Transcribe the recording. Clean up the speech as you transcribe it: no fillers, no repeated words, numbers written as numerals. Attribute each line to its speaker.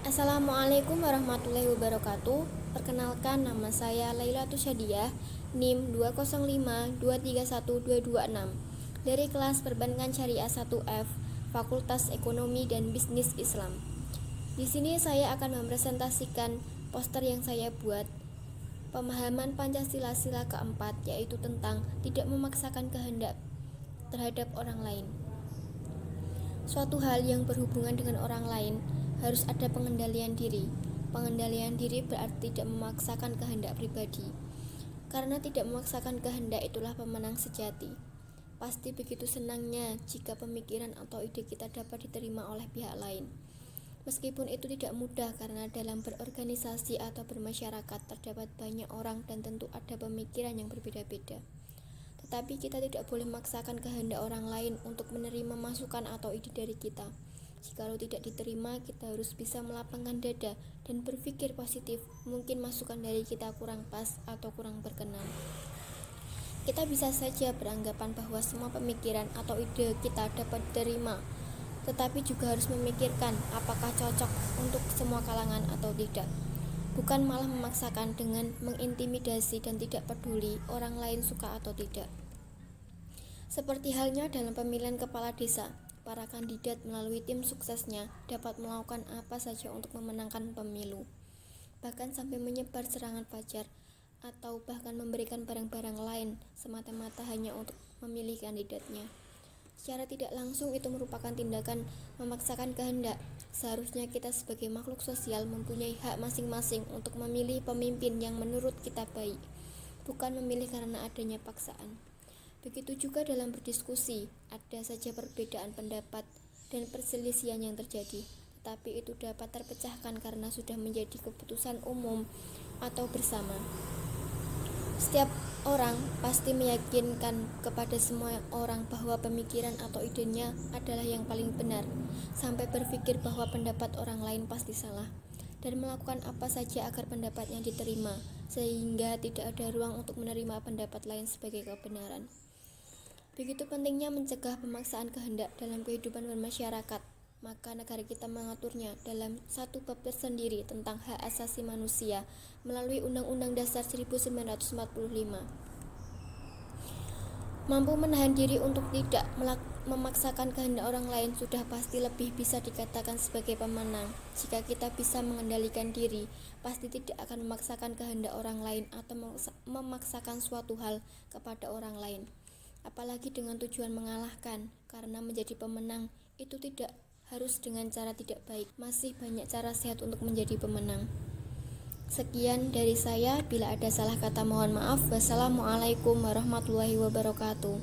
Speaker 1: Assalamualaikum warahmatullahi wabarakatuh. Perkenalkan, nama saya Lailatul Syadiah, NIM 205231226 dari kelas Perbankan Syariah 1F, Fakultas Ekonomi dan Bisnis Islam. Di sini saya akan mempresentasikan poster yang saya buat, pemahaman Pancasila sila keempat, yaitu tentang tidak memaksakan kehendak terhadap orang lain. Suatu hal yang berhubungan dengan orang lain harus ada pengendalian diri. Pengendalian diri berarti tidak memaksakan kehendak pribadi. Karena tidak memaksakan kehendak itulah pemenang sejati. Pasti begitu senangnya jika pemikiran atau ide kita dapat diterima oleh pihak lain. Meskipun itu tidak mudah karena dalam berorganisasi atau bermasyarakat terdapat banyak orang dan tentu ada pemikiran yang berbeda-beda. Tetapi kita tidak boleh memaksakan kehendak orang lain untuk menerima masukan atau ide dari kita. Jikalau tidak diterima, kita harus bisa melapangkan dada dan berpikir positif. Mungkin masukan dari kita kurang pas atau kurang berkenan. Kita bisa saja beranggapan bahwa semua pemikiran atau ide kita dapat diterima, tetapi juga harus memikirkan apakah cocok untuk semua kalangan atau tidak. Bukan malah memaksakan dengan mengintimidasi dan tidak peduli orang lain suka atau tidak. Seperti halnya dalam pemilihan kepala desa, para kandidat melalui tim suksesnya dapat melakukan apa saja untuk memenangkan pemilu, bahkan sampai menyebar serangan fajar atau bahkan memberikan barang-barang lain semata-mata hanya untuk memilih kandidatnya. Secara tidak langsung itu merupakan tindakan memaksakan kehendak. Seharusnya kita sebagai makhluk sosial mempunyai hak masing-masing untuk memilih pemimpin yang menurut kita baik, bukan memilih karena adanya paksaan. Begitu juga dalam berdiskusi, ada saja perbedaan pendapat dan perselisihan yang terjadi, tetapi itu dapat terpecahkan karena sudah menjadi keputusan umum atau bersama. Setiap orang pasti meyakinkan kepada semua orang bahwa pemikiran atau idenya adalah yang paling benar, sampai berpikir bahwa pendapat orang lain pasti salah, dan melakukan apa saja agar pendapatnya diterima, sehingga tidak ada ruang untuk menerima pendapat lain sebagai kebenaran. Begitu pentingnya mencegah pemaksaan kehendak dalam kehidupan bermasyarakat, maka negara kita mengaturnya dalam satu bab tersendiri tentang hak asasi manusia melalui Undang-Undang Dasar 1945. Mampu menahan diri untuk tidak memaksakan kehendak orang lain sudah pasti lebih bisa dikatakan sebagai pemenang. Jika kita bisa mengendalikan diri, pasti tidak akan memaksakan kehendak orang lain atau memaksakan suatu hal kepada orang lain, apalagi dengan tujuan mengalahkan. Karena menjadi pemenang itu tidak harus dengan cara tidak baik, masih banyak cara sehat untuk menjadi pemenang. Sekian dari saya, bila ada salah kata mohon maaf. Wassalamualaikum warahmatullahi wabarakatuh.